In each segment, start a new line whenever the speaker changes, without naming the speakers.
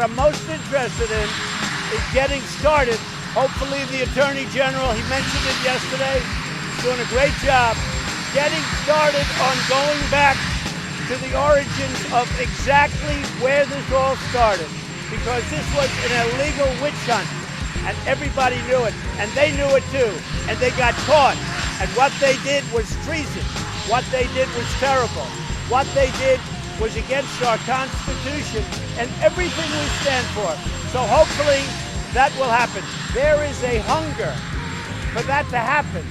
I'm most interested in is getting started. Hopefully the Attorney General, he mentioned it yesterday, is doing a great job getting started on going back to the origins of exactly where this all started. Because this was an illegal witch hunt, and everybody knew it, and they knew it too, and they got caught. And what they did was treason. What they did was terrible. What they did was against our Constitution and everything we stand for. So hopefully that will happen. There is a hunger for that to happen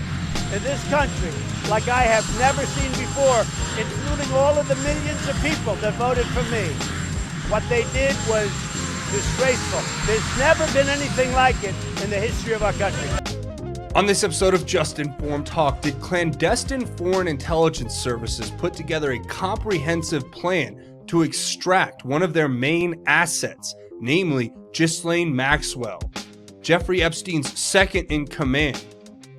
in this country like I have never seen before, including all of the millions of people that voted for me. What they did was disgraceful. There's never been anything like it in the history of our country.
On this episode of Just Informed Talk, did clandestine foreign intelligence services put together a comprehensive plan to extract one of their main assets, namely Ghislaine Maxwell, Jeffrey Epstein's second in command?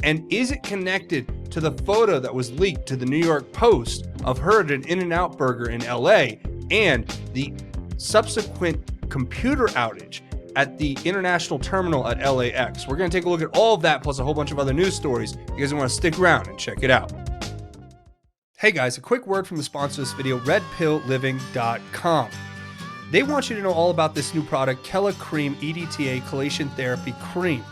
And is it connected to the photo that was leaked to the New York Post of her at an In-N-Out Burger in LA and the subsequent computer outage at the international terminal at LAX? We're going to take a look at all of that plus a whole bunch of other news stories. You guys want to stick around and check it out. Hey guys, a quick word from the sponsor of this video, redpillliving.com. They want you to know all about this new product, Kela Cream EDTA Chelation Therapy Cream.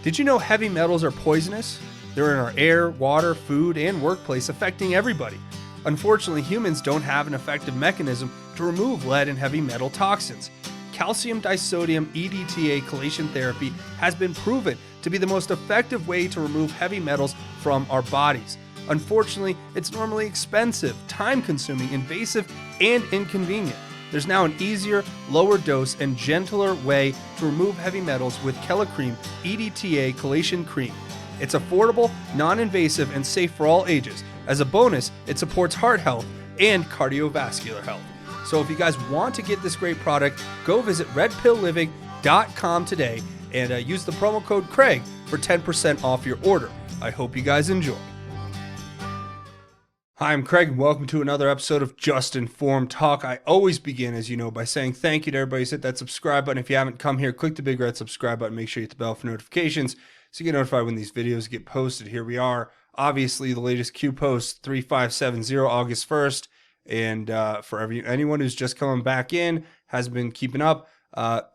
Did you know heavy metals are poisonous? They're in our air, water, food, and workplace, affecting everybody. Unfortunately, humans don't have an effective mechanism to remove lead and heavy metal toxins. Calcium disodium EDTA chelation therapy has been proven to be the most effective way to remove heavy metals from our bodies. Unfortunately, it's normally expensive, time-consuming, invasive, and inconvenient. There's now an easier, lower dose, and gentler way to remove heavy metals with Kela Cream EDTA Chelation Cream. It's affordable, non-invasive, and safe for all ages. As a bonus, it supports heart health and cardiovascular health. So if you guys want to get this great product, go visit redpillliving.com today and use the promo code Craig for 10% off your order. I hope you guys enjoy. Hi, I'm Craig, and welcome to another episode of Just Informed Talk. I always begin, as you know, by saying thank you to everybody who's hit that subscribe button. If you haven't come here, click the big red subscribe button. Make sure you hit the bell for notifications so you get notified when these videos get posted. Here we are. Obviously, the latest Q post, 3570, August 1st. And for anyone who's just coming back in, has been keeping up,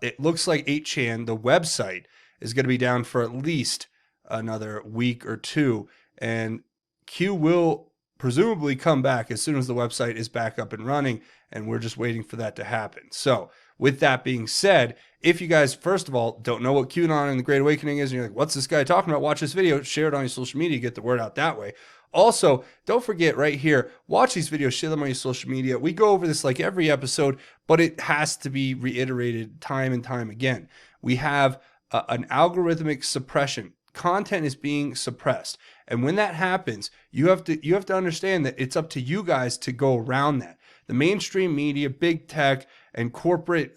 it looks like 8chan, the website, is going to be down for at least another week or two. And Q will presumably come back as soon as the website is back up and running, and we're just waiting for that to happen. So with that being said, if you guys, first of all, don't know what QAnon and the Great Awakening is, and you're like, what's this guy talking about? Watch this video, share it on your social media, get the word out that way. Also, don't forget right here, watch these videos, share them on your social media. We go over this like every episode, but it has to be reiterated time and time again. We have an algorithmic suppression. Content is being suppressed. And when that happens, you have to understand that it's up to you guys to go around that. The mainstream media, big tech, and corporate,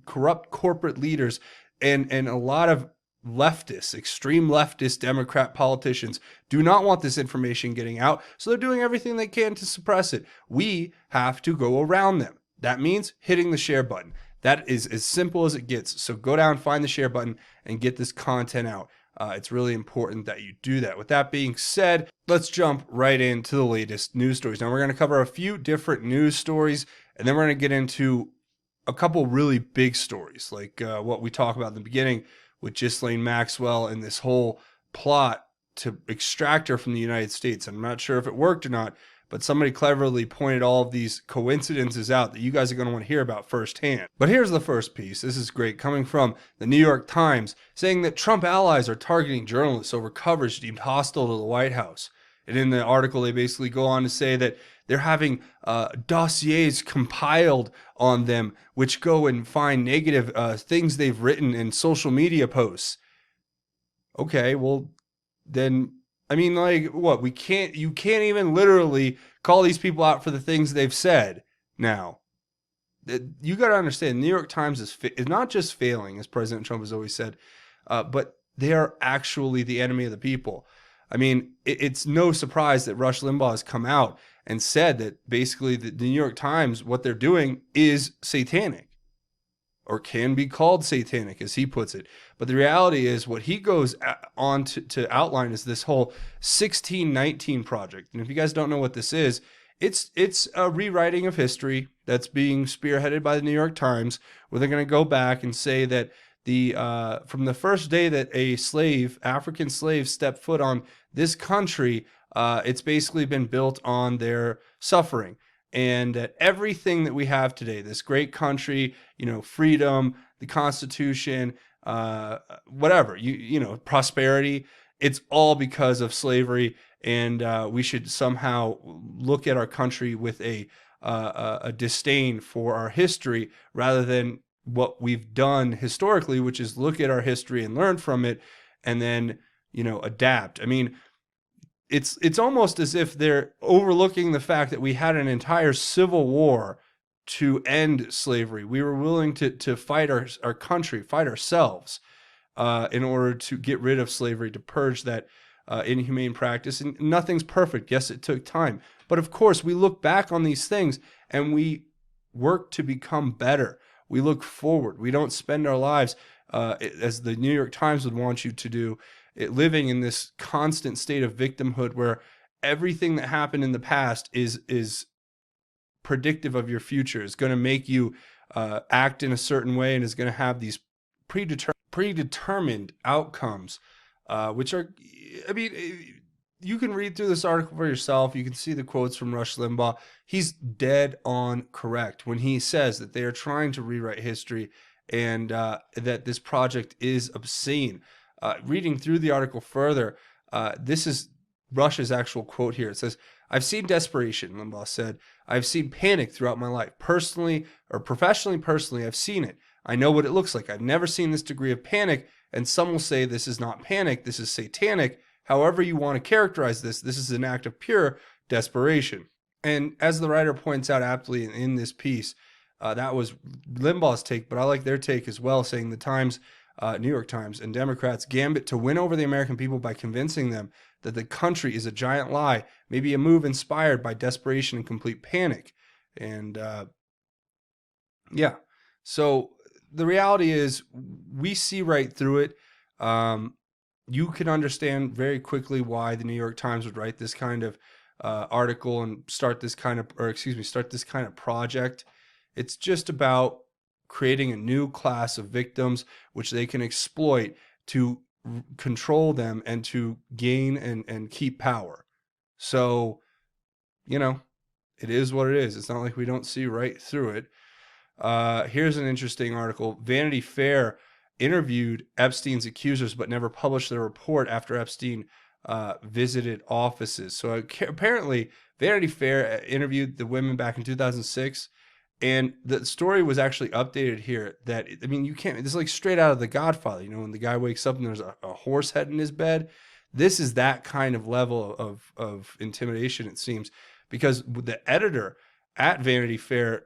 corrupt corporate leaders, and a lot of leftists, extreme leftist Democrat politicians do not want this information getting out, so they're doing everything they can to suppress it. We have to go around them. That means hitting the share button. That is as simple as it gets. So go down, find the share button, and get this content out. It's really important that you do that. With that being said, let's jump right into the latest news stories. Now, we're going to cover a few different news stories, and then we're going to get into a couple really big stories, like what we talked about in the beginning with Ghislaine Maxwell and this whole plot to extract her from the United States. I'm not sure if it worked or not, but somebody cleverly pointed all of these coincidences out that you guys are going to want to hear about firsthand. But here's the first piece. This is great, coming from the New York Times, saying that Trump allies are targeting journalists over coverage deemed hostile to the White House. And in the article, they basically go on to say that they're having dossiers compiled on them, which go and find negative things they've written in social media posts. Okay, well, then, I mean, like, what? You can't even literally call these people out for the things they've said now. You got to understand, the New York Times is not just failing, as President Trump has always said, but they are actually the enemy of the people. I mean, it's no surprise that Rush Limbaugh has come out and said that basically the New York Times, what they're doing is satanic. or can be called satanic, as he puts it. But the reality is, what he goes on to outline is this whole 1619 project. And if you guys don't know what this is, it's a rewriting of history that's being spearheaded by the New York Times, where they're going to go back and say that from the first day that a African slave, stepped foot on this country, it's basically been built on their suffering. And that everything that we have today, this great country, freedom, the Constitution, whatever, prosperity, it's all because of slavery. And we should somehow look at our country with a disdain for our history, rather than what we've done historically, which is look at our history and learn from it, and then adapt. I mean, it's almost as if they're overlooking the fact that we had an entire civil war to end slavery. We were willing to fight our country, fight ourselves, in order to get rid of slavery, to purge that inhumane practice. And nothing's perfect. Yes, it took time. But of course, we look back on these things and we work to become better. We look forward. We don't spend our lives, as the New York Times would want you to do, living in this constant state of victimhood, where everything that happened in the past is predictive of your future, is going to make you act in a certain way, and is going to have these predetermined outcomes, which are, I mean, you can read through this article for yourself. You can see the quotes from Rush Limbaugh. He's dead on correct when he says that they are trying to rewrite history, and that this project is obscene. Reading through the article further, this is Rush's actual quote here. It says, "I've seen desperation," Limbaugh said. "I've seen panic throughout my life. Personally, I've seen it. I know what it looks like. I've never seen this degree of panic, and some will say this is not panic, this is satanic. However you want to characterize this is an act of pure desperation." And as the writer points out aptly in this piece, that was Limbaugh's take, but I like their take as well, saying the Times, New York Times, and Democrats' gambit to win over the American people by convincing them that the country is a giant lie may be a move inspired by desperation and complete panic. And so the reality is, we see right through it. You can understand very quickly why the New York Times would write this kind of article and start this kind of project. It's just about creating a new class of victims, which they can exploit to control them and to gain and keep power. So, it is what it is. It's not like we don't see right through it. Here's an interesting article. Vanity Fair interviewed Epstein's accusers but never published their report after Epstein visited offices. So apparently Vanity Fair interviewed the women back in 2006, and the story was actually updated here. That, I mean, you can't, this is like straight out of The Godfather, when the guy wakes up and there's a horse head in his bed. This is that kind of level of intimidation, it seems, because the editor at Vanity Fair,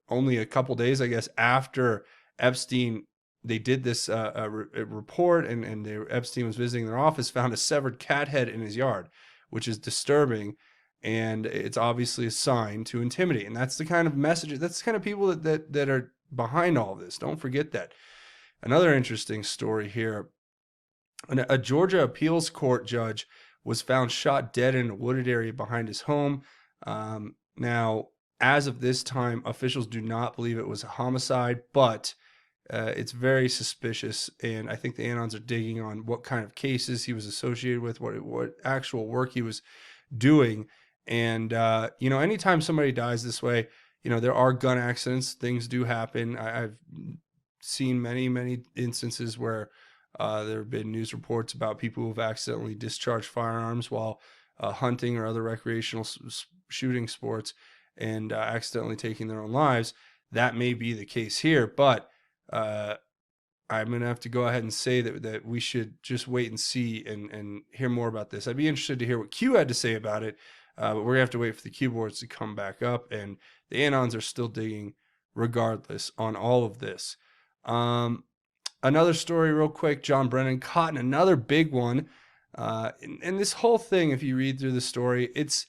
only a couple days, I guess, after Epstein, they did this report, and Epstein was visiting their office, found a severed cat head in his yard, which is disturbing, and it's obviously a sign to intimidate. And that's the kind of message, that's the kind of people that are behind all of this. Don't forget that. Another interesting story here. A Georgia appeals court judge was found shot dead in a wooded area behind his home. Now, as of this time, officials do not believe it was a homicide, but it's very suspicious, and I think the Anons are digging on what kind of cases he was associated with, what actual work he was doing. And, anytime somebody dies this way, there are gun accidents. Things do happen. I've seen many, many instances where there have been news reports about people who have accidentally discharged firearms while hunting or other recreational shooting sports, and accidentally taking their own lives. That may be the case here, but I'm going to have to go ahead and say that we should just wait and see and hear more about this. I'd be interested to hear what Q had to say about it, but we're going to have to wait for the Q boards to come back up, and the Anons are still digging regardless on all of this. Another story real quick, John Brennan caught in another big one. And this whole thing, if you read through the story, it's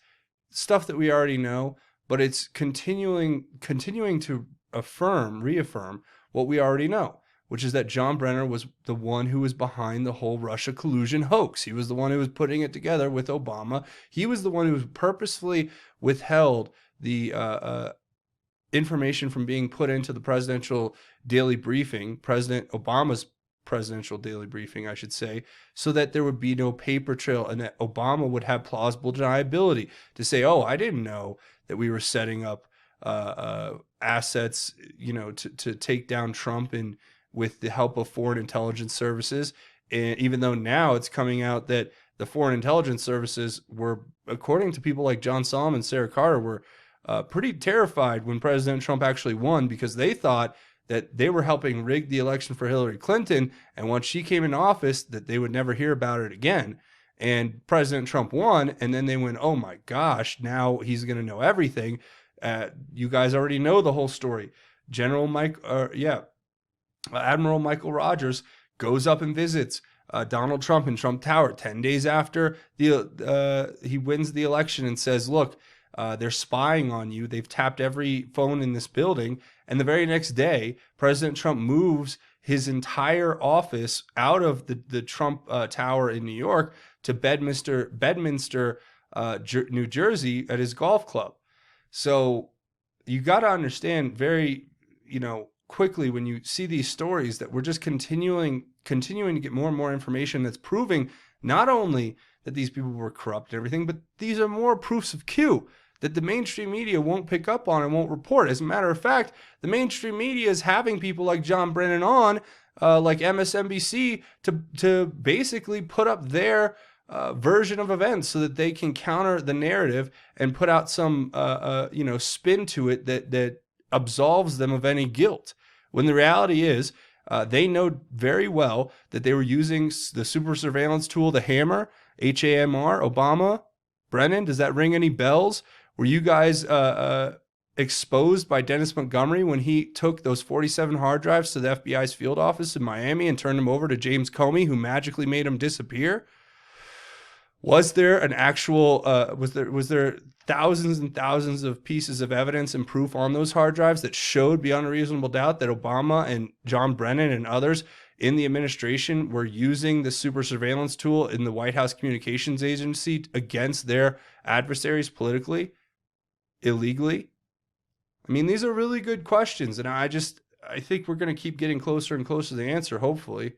stuff that we already know, but it's continuing to reaffirm what we already know, which is that John Brennan was the one who was behind the whole Russia collusion hoax. He was the one who was putting it together with Obama. He was the one who purposefully withheld the information from being put into the presidential daily briefing, President Obama's presidential daily briefing, I should say, so that there would be no paper trail and that Obama would have plausible deniability to say, oh, I didn't know that we were setting up assets, to take down Trump and with the help of foreign intelligence services. And even though now it's coming out that the foreign intelligence services were, according to people like John Solomon, Sarah Carter, were pretty terrified when President Trump actually won, because they thought that they were helping rig the election for Hillary Clinton, and once she came into office, that they would never hear about it again. And President Trump won, and then they went, oh my gosh, now he's going to know everything. You guys already know the whole story. Admiral Michael Rogers goes up and visits Donald Trump in Trump Tower 10 days after he wins the election and says, look, they're spying on you. They've tapped every phone in this building. And the very next day, President Trump moves his entire office out of the Trump Tower in New York to Bedminster, New Jersey, at his golf club. So you got to understand very, quickly when you see these stories that we're just continuing to get more and more information that's proving not only that these people were corrupt and everything, but these are more proofs of Q that the mainstream media won't pick up on and won't report. As a matter of fact, the mainstream media is having people like John Brennan on, like MSNBC, to basically put up their version of events so that they can counter the narrative and put out some spin to it that absolves them of any guilt. When the reality is, they know very well that they were using the super surveillance tool, the Hammer, HAMR, Obama, Brennan. Does that ring any bells? Were you guys exposed by Dennis Montgomery when he took those 47 hard drives to the FBI's field office in Miami and turned them over to James Comey, who magically made them disappear? Was there an actual, was there thousands and thousands of pieces of evidence and proof on those hard drives that showed beyond a reasonable doubt that Obama and John Brennan and others in the administration were using the super surveillance tool in the White House Communications Agency against their adversaries politically, illegally? I mean, these are really good questions, and I think we're going to keep getting closer and closer to the answer, hopefully.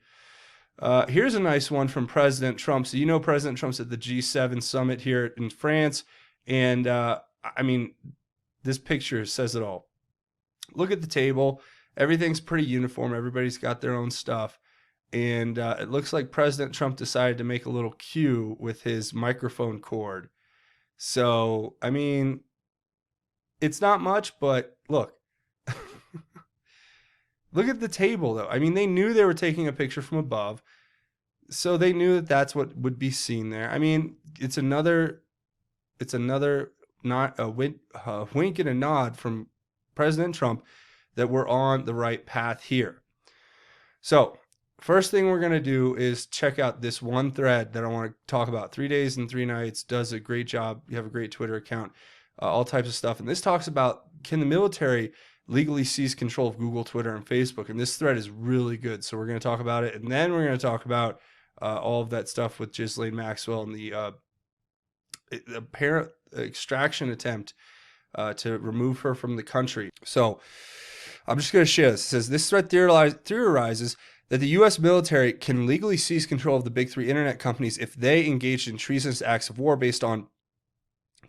Here's a nice one from President Trump. So President Trump's at the G7 summit here in France, and this picture says it all. Look at the table. Everything's pretty uniform. Everybody's got their own stuff. And it looks like President Trump decided to make a little cue with his microphone cord. So, it's not much, but look. Look at the table, though. They knew they were taking a picture from above, so they knew that that's what would be seen there. It's another not a wink and a nod from President Trump that we're on the right path here. So, first thing we're going to do is check out this one thread that I want to talk about. 3 Days and 3 Nights does a great job. You have a great Twitter account, all types of stuff. And this talks about, can the military legally seize control of Google, Twitter, and Facebook? And this thread is really good. So we're going to talk about it. And then we're going to talk about all of that stuff with Ghislaine Maxwell and the apparent extraction attempt to remove her from the country. So I'm just going to share this. It says, this thread theorizes that the U.S. military can legally seize control of the big three internet companies if they engaged in treasonous acts of war based on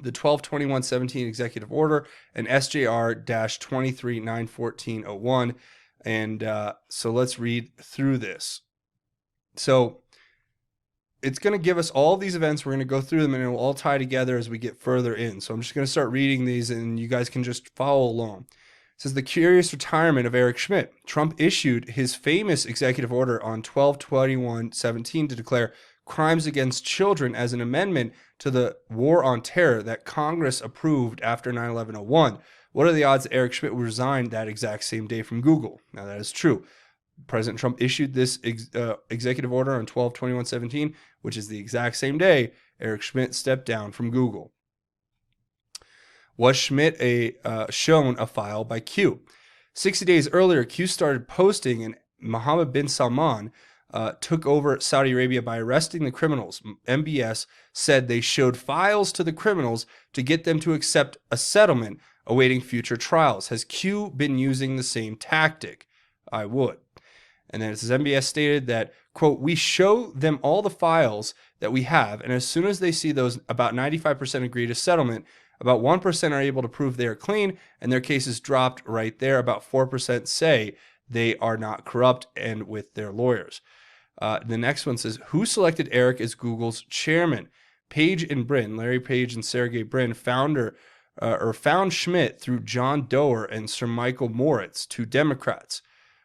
the 12/21/17 executive order and SJR-23-914-01. And so let's read through this. So it's going to give us all these events. We're going to go through them and it will all tie together as we get further in. So I'm just going to start reading these and you guys can just follow along. It says, the curious retirement of Eric Schmidt. Trump issued his famous executive order on 12/21/17 to declare crimes against children as an amendment to the war on terror that Congress approved after 9/11/01. What are the odds that Eric Schmidt would resign that exact same day from Google? Now, that is true. President Trump issued this executive order on 12/21/17, which is the exact same day Eric Schmidt stepped down from Google. Was Schmidt shown a file by Q? 60 days earlier, Q started posting, and Mohammed bin Salman took over Saudi Arabia by arresting the criminals. MBS said they showed files to the criminals to get them to accept a settlement awaiting future trials. Has Q been using the same tactic? I would. And then it says MBS stated that, quote, we show them all the files that we have, and as soon as they see those, about 95% agree to settlement. About 1% are able to prove they are clean, and their cases dropped right there. About 4% say they are not corrupt and with their lawyers. The next one says, who selected Eric as Google's chairman? Page and Brin, Larry Page and Sergey Brin, found Schmidt through John Doerr and Sir Michael Moritz, two Democrats.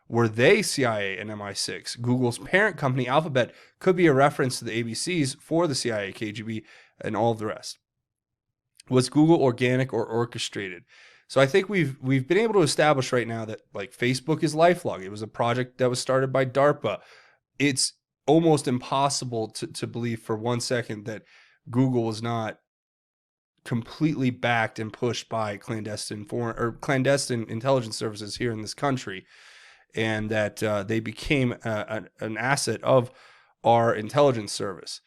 Were they CIA and MI6? Google's parent company, Alphabet, could be a reference to the ABCs for the CIA, KGB, and all of the rest. Was Google organic or orchestrated? So I think we've been able to establish right now that, like, Facebook is LifeLog. It was a project that was started by DARPA. It's almost impossible to believe for 1 second that Google was not completely backed and pushed by clandestine intelligence services here in this country, and that they became an asset of our intelligence service.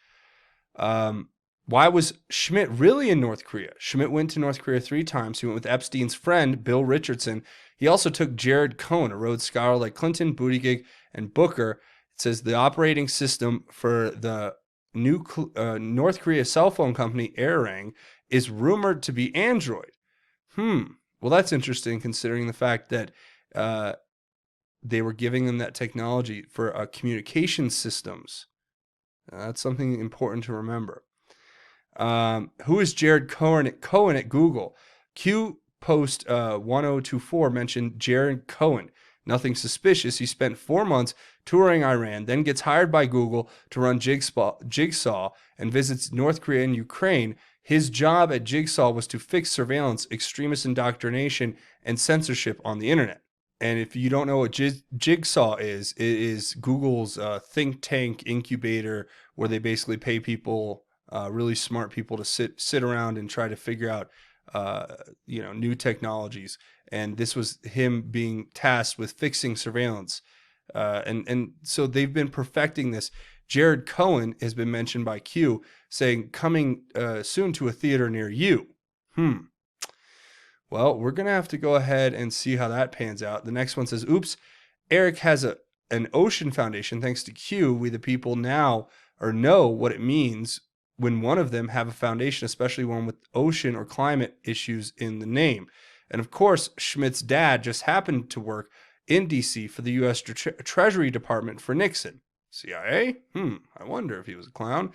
Why was Schmidt really in North Korea? Schmidt went to North Korea 3 times. He went with Epstein's friend, Bill Richardson. He also took Jared Cohen, a Rhodes Scholar like Clinton, Buttigieg, and Booker. It says the operating system for the new North Korea cell phone company, Arirang, is rumored to be Android. Well, that's interesting considering the fact that they were giving them that technology for communication systems. That's something important to remember. Who is Jared Cohen at Google? Q post 1024 mentioned Jared Cohen. Nothing suspicious. He spent 4 months touring Iran, then gets hired by Google to run Jigsaw and visits North Korea and Ukraine. His job at Jigsaw was to fix surveillance, extremist indoctrination, and censorship on the internet. And if you don't know what Jigsaw is, it is Google's think tank incubator where they basically pay people, really smart people, to sit around and try to figure out new technologies. And this was him being tasked with fixing surveillance. And so they've been perfecting this. Jared Cohen has been mentioned by Q, saying coming soon to a theater near you. Well, we're going to have to go ahead and see how that pans out. The next one says, oops, Eric has an ocean foundation. Thanks to Q, we the people now know what it means when one of them have a foundation, especially one with ocean or climate issues in the name. And of course, Schmidt's dad just happened to work in D.C. for the U.S. Treasury Department for Nixon. CIA? I wonder if he was a clown.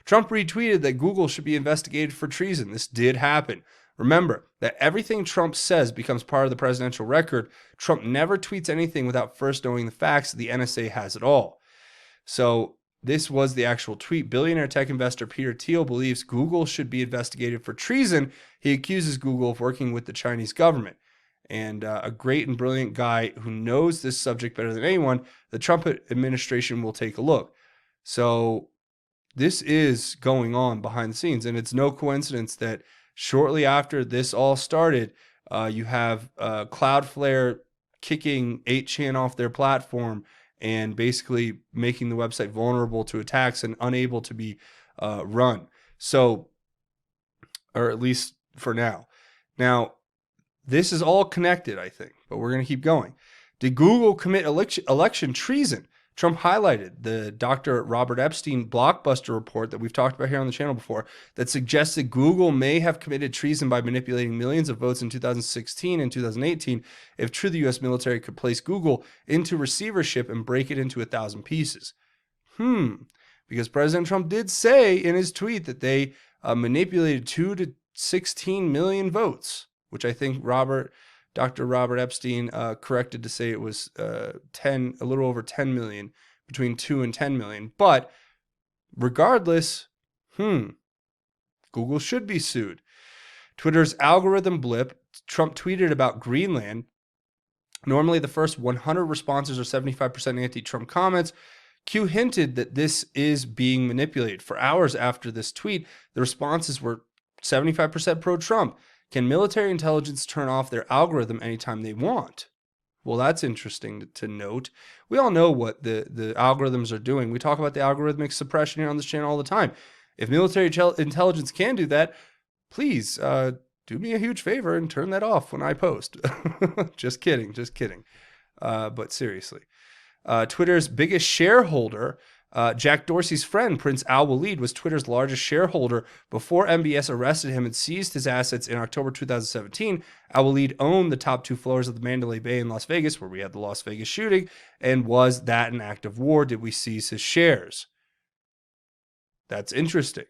Trump retweeted that Google should be investigated for treason. This did happen. Remember that everything Trump says becomes part of the presidential record. Trump never tweets anything without first knowing the facts. The NSA has it all. So this was the actual tweet. Billionaire tech investor Peter Thiel believes Google should be investigated for treason. He accuses Google of working with the Chinese government. And a great and brilliant guy who knows this subject better than anyone, the Trump administration will take a look. So this is going on behind the scenes. And it's no coincidence that shortly after this all started, you have Cloudflare kicking 8chan off their platform and basically making the website vulnerable to attacks and unable to be run. So, or at least for now. Now, this is all connected, I think, but we're going to keep going. Did Google commit election treason? Trump highlighted the Dr. Robert Epstein blockbuster report that we've talked about here on the channel before that suggests that Google may have committed treason by manipulating millions of votes in 2016 and 2018. If true, the U.S. military could place Google into receivership and break it into 1,000 pieces. Because President Trump did say in his tweet that they manipulated 2 to 16 million votes, which I think Dr. Robert Epstein corrected to say it was a little over 10 million, between 2 and 10 million. But regardless, Google should be sued. Twitter's algorithm blip. Trump tweeted about Greenland. Normally, the first 100 responses are 75% anti-Trump comments. Q hinted that this is being manipulated. For hours after this tweet, the responses were 75% pro-Trump. Can military intelligence turn off their algorithm anytime they want? Well, that's interesting to note. We all know what the algorithms are doing. We talk about the algorithmic suppression here on this channel all the time. If military intelligence can do that, please do me a huge favor and turn that off when I post. Just kidding, just kidding. But seriously, Twitter's biggest shareholder, Jack Dorsey's friend, Prince Al Walid, was Twitter's largest shareholder before MBS arrested him and seized his assets in October 2017. Al Walid owned the top 2 floors of the Mandalay Bay in Las Vegas, where we had the Las Vegas shooting. And was that an act of war? Did we seize his shares? That's interesting.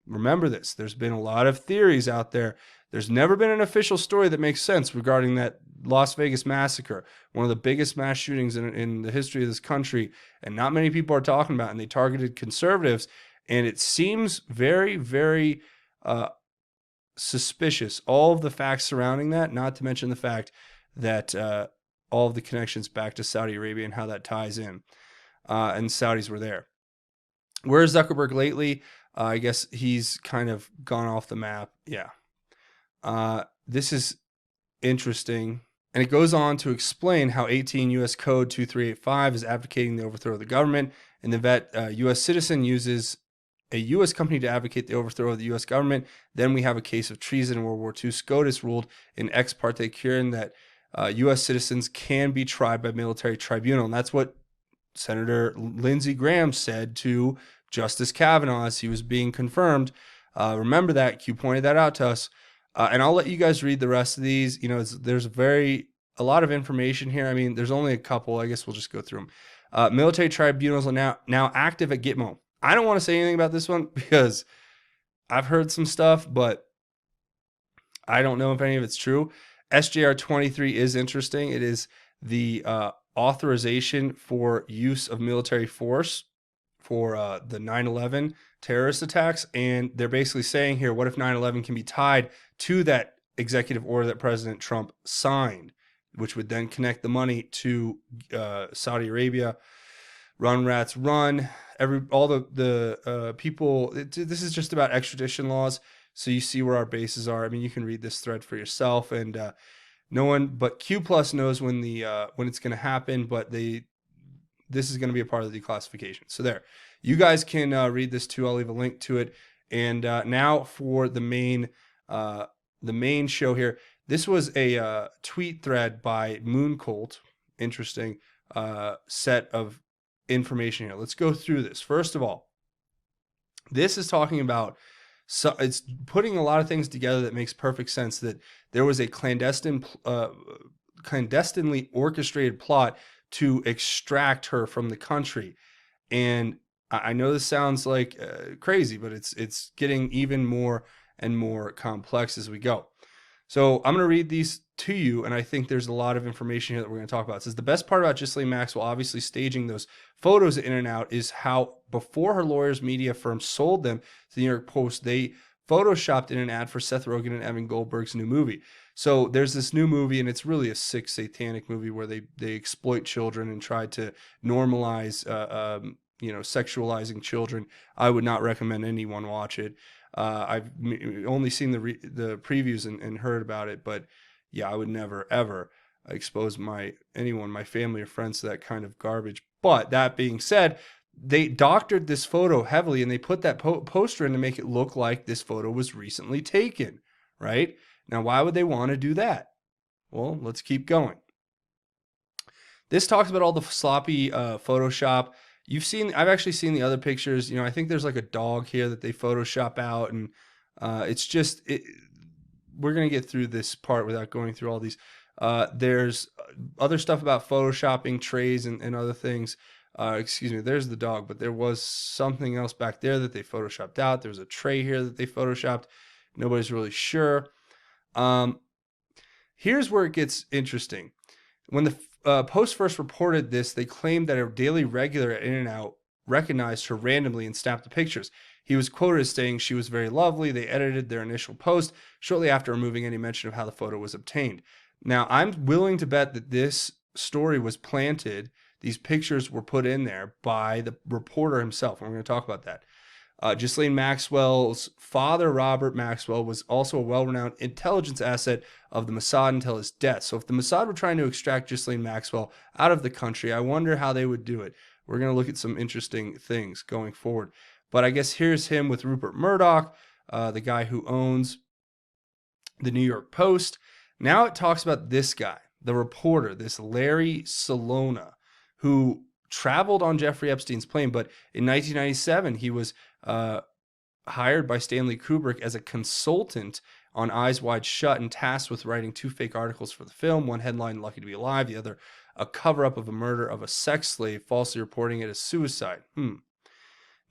Remember this. There's been a lot of theories out there. There's never been an official story that makes sense regarding that Las Vegas massacre, one of the biggest mass shootings in the history of this country, and not many people are talking about it, and they targeted conservatives, and it seems very, very suspicious. All of the facts surrounding that, not to mention the fact that all of the connections back to Saudi Arabia and how that ties in, and Saudis were there. Where is Zuckerberg lately? I guess he's kind of gone off the map. Yeah. This is interesting. And it goes on to explain how 18 U.S. Code 2385 is advocating the overthrow of the government. And the U.S. citizen uses a U.S. company to advocate the overthrow of the U.S. government. Then we have a case of treason in World War II. SCOTUS ruled in ex parte curing that U.S. citizens can be tried by military tribunal. And that's what Senator Lindsey Graham said to Justice Kavanaugh as he was being confirmed. Remember that. Q pointed that out to us. And I'll let you guys read the rest of these. You know, there's a lot of information here. I mean, there's only a couple. I guess we'll just go through them. Military tribunals are now active at Gitmo. I don't want to say anything about this one because I've heard some stuff, but I don't know if any of it's true. SJR 23 is interesting. It is the authorization for use of military force for the 9/11 terrorist attacks. And they're basically saying here, what if 9/11 can be tied to that executive order that President Trump signed, which would then connect the money to Saudi Arabia. Run, rats, run. All the people. This is just about extradition laws. So you see where our bases are. I mean, you can read this thread for yourself. And no one but Q Plus knows when it's going to happen. But this is going to be a part of the declassification. So there, you guys can read this too. I'll leave a link to it. And now for the main show here. This was a tweet thread by Mooncolt. Interesting set of information here. Let's go through this. First of all, this is talking about, so it's putting a lot of things together that makes perfect sense, that there was a clandestinely orchestrated plot to extract her from the country. And I know this sounds like crazy, but it's getting even more and more complex as we go. So I'm going to read these to you, and I think there's a lot of information here that we're going to talk about. It says the best part about Ghislaine Maxwell obviously staging those photos in and out is how before her lawyer's media firm sold them to the New York Post, they photoshopped in an ad for Seth Rogen and Evan Goldberg's new movie. So there's this new movie, and it's really a sick, satanic movie where they exploit children and try to normalize, sexualizing children. I would not recommend anyone watch it. I've only seen the previews and heard about it, but yeah, I would never ever expose my family or friends to that kind of garbage. But that being said, they doctored this photo heavily, and they put that poster in to make it look like this photo was recently taken, right? Now, why would they want to do that? Well, let's keep going. This talks about all the sloppy Photoshop. I've actually seen the other pictures. I think there's like a dog here that they Photoshop out, and we're going to get through this part without going through all these. There's other stuff about Photoshopping trays and other things. Excuse me, there's the dog, but there was something else back there that they Photoshopped out. There's a tray here that they Photoshopped. Nobody's really sure. Here's where it gets interesting. When the Post first reported this, they claimed that a daily regular at In-N-Out recognized her randomly and snapped the pictures. He was quoted as saying she was very lovely. They edited their initial post shortly after removing any mention of how the photo was obtained. Now, I'm willing to bet that this story was planted. These pictures were put in there by the reporter himself, and we're going to talk about that. Ghislaine Maxwell's father, Robert Maxwell, was also a well-renowned intelligence asset of the Mossad until his death. So if the Mossad were trying to extract Ghislaine Maxwell out of the country, I wonder how they would do it. We're going to look at some interesting things going forward. But I guess here's him with Rupert Murdoch, the guy who owns the New York Post. Now it talks about this guy, the reporter, this Larry Salona, who traveled on Jeffrey Epstein's plane. But in 1997, he was hired by Stanley Kubrick as a consultant on Eyes Wide Shut and tasked with writing 2 fake articles for the film. One headline, Lucky to Be Alive. The other, a cover-up of a murder of a sex slave, falsely reporting it as suicide.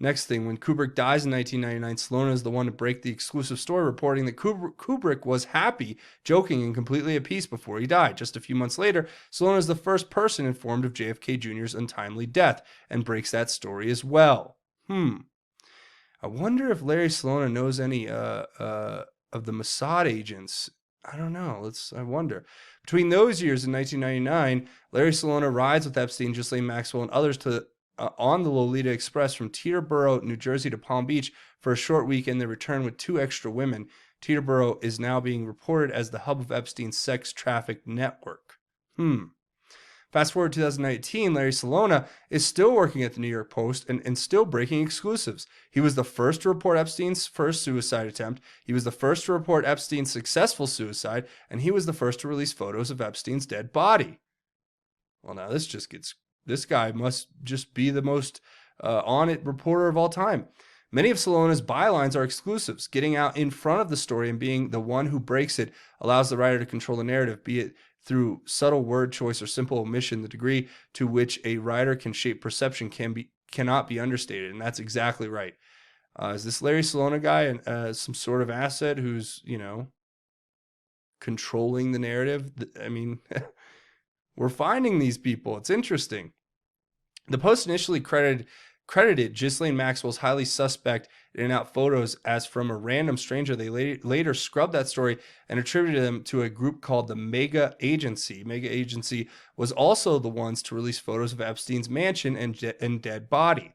Next thing, when Kubrick dies in 1999, Salona is the one to break the exclusive story, reporting that Kubrick was happy, joking, and completely at peace before he died. Just a few months later, Salona is the first person informed of JFK Jr.'s untimely death and breaks that story as well. I wonder if Larry Salona knows any of the Mossad agents. I don't know. I wonder. Between those years in 1999, Larry Salona rides with Epstein, Ghislaine Maxwell, and others on the Lolita Express from Teterboro, New Jersey to Palm Beach for a short week, and they return with 2 extra women. Teterboro is now being reported as the hub of Epstein's sex traffic network. Fast forward to 2019, Larry Salona is still working at the New York Post and still breaking exclusives. He was the first to report Epstein's first suicide attempt. He was the first to report Epstein's successful suicide, and he was the first to release photos of Epstein's dead body. Well, now this guy must just be the most on-it reporter of all time. Many of Salona's bylines are exclusives. Getting out in front of the story and being the one who breaks it allows the writer to control the narrative, be it through subtle word choice or simple omission. The degree to which a writer can shape perception cannot be understated, and that's exactly right. Is this Larry Salona guy some sort of asset who's, controlling the narrative? I mean, we're finding these people. It's interesting. The Post initially credited Ghislaine Maxwell's highly suspect in-and-out photos as from a random stranger. They later scrubbed that story and attributed them to a group called the Mega Agency. Mega Agency was also the ones to release photos of Epstein's mansion and dead body.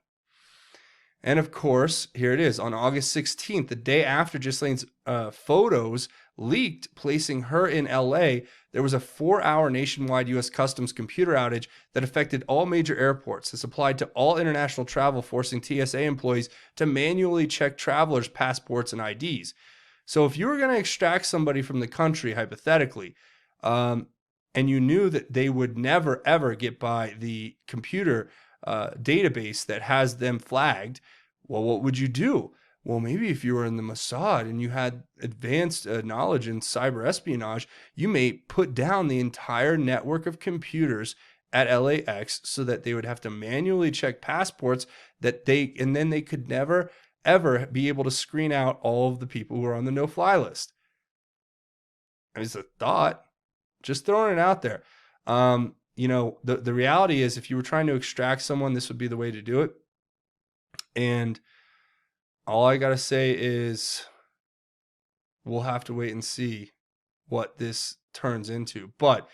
And of course, here it is. On August 16th, the day after Ghislaine's photos leaked, placing her in LA, there was a 4-hour nationwide U.S. Customs computer outage that affected all major airports. This applied to all international travel, forcing TSA employees to manually check travelers' passports and IDs. So if you were going to extract somebody from the country, hypothetically, and you knew that they would never, ever get by the computer database that has them flagged, well, what would you do? Well, maybe if you were in the Mossad and you had advanced knowledge in cyber espionage, you may put down the entire network of computers at LAX so that they would have to manually check passports and then they could never, ever be able to screen out all of the people who are on the no-fly list. I mean, it's a thought, just throwing it out there. The reality is if you were trying to extract someone, this would be the way to do it. And all I got to say is we'll have to wait and see what this turns into. But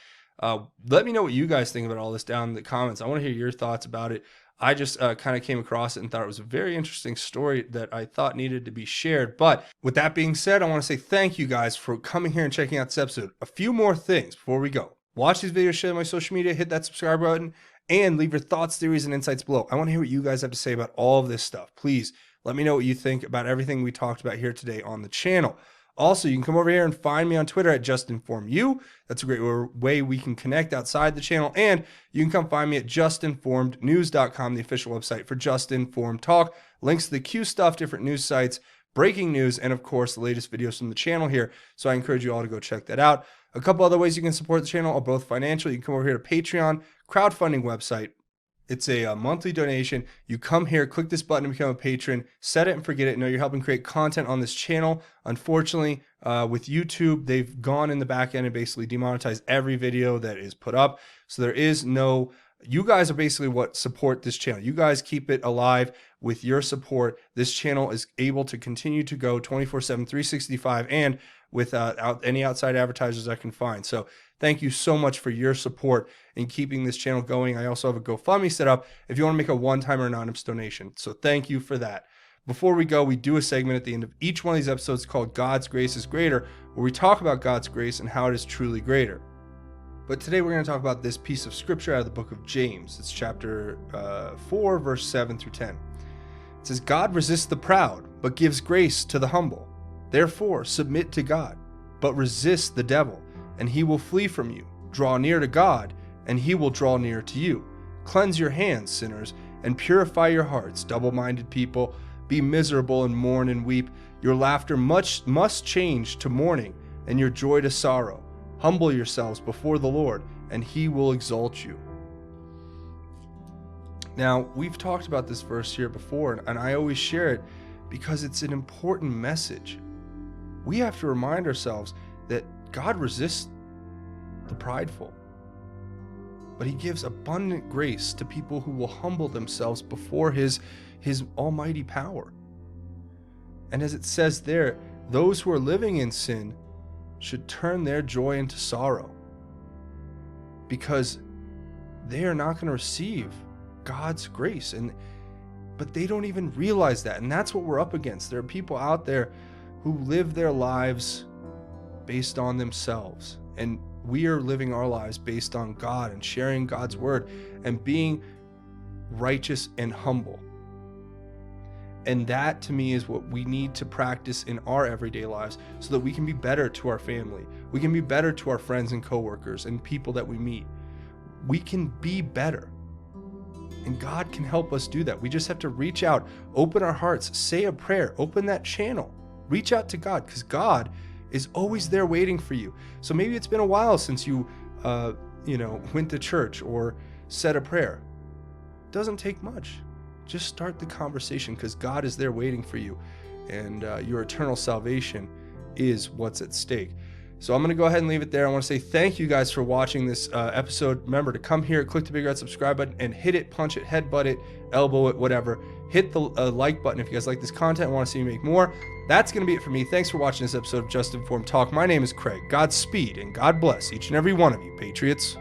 let me know what you guys think about all this down in the comments. I want to hear your thoughts about it. I just kind of came across it and thought it was a very interesting story that I thought needed to be shared. But with that being said, I want to say thank you guys for coming here and checking out this episode. A few more things before we go. Watch these videos, share them on my social media, hit that subscribe button, and leave your thoughts, theories, and insights below. I want to hear what you guys have to say about all of this stuff. Please let me know what you think about everything we talked about here today on the channel. Also, you can come over here and find me on Twitter at JustinFormedU. That's a great way we can connect outside the channel. And you can come find me at JustinFormedNews.com, the official website for Just Informed Talk. Links to the Q stuff, different news sites, breaking news, and of course, the latest videos from the channel here. So I encourage you all to go check that out. A couple other ways you can support the channel are both financial. You can come over here to Patreon, crowdfunding website. It's a monthly donation. You come here, click this button to become a patron, set it and forget it. Know you're helping create content on this channel. Unfortunately, with YouTube, they've gone in the back end and basically demonetized every video that is put up. So there is no, you guys are basically what support this channel. You guys keep it alive with your support. This channel is able to continue to go 24/7, 365, and without any outside advertisers I can find. So thank you so much for your support in keeping this channel going. I also have a GoFundMe set up if you want to make a one-time or anonymous donation. So thank you for that. Before we go, we do a segment at the end of each one of these episodes called God's Grace is Greater, where we talk about God's grace and how it is truly greater. But today we're going to talk about this piece of scripture out of the book of James. It's chapter 4, verse 7 through 10. It says, God resists the proud, but gives grace to the humble. Therefore, submit to God, but resist the devil, and he will flee from you. Draw near to God, and he will draw near to you. Cleanse your hands, sinners, and purify your hearts, double-minded people. Be miserable and mourn and weep. Your laughter must change to mourning, and your joy to sorrow. Humble yourselves before the Lord, and he will exalt you. Now, we've talked about this verse here before, and I always share it because it's an important message. We have to remind ourselves that God resists the prideful, but he gives abundant grace to people who will humble themselves before his almighty power. And as it says there, those who are living in sin should turn their joy into sorrow, because they are not going to receive God's grace, but they don't even realize that. And that's what we're up against. There are people out there who live their lives based on themselves, and we are living our lives based on God and sharing God's word and being righteous and humble. And that, to me, is what we need to practice in our everyday lives so that we can be better to our family. We can be better to our friends and coworkers and people that we meet. We can be better. And God can help us do that. We just have to reach out, open our hearts, say a prayer, open that channel, reach out to God, because God is always there waiting for you. So maybe it's been a while since you went to church or said a prayer. It doesn't take much. Just start the conversation, because God is there waiting for you, and your eternal salvation is what's at stake. So I'm going to go ahead and leave it there. I want to say thank you guys for watching this episode. Remember to come here, click the big red subscribe button, and hit it, punch it, headbutt it, elbow it, whatever. Hit the like button if you guys like this content and want to see me make more. That's going to be it for me. Thanks for watching this episode of Just Informed Talk. My name is Craig. Godspeed and God bless each and every one of you, Patriots.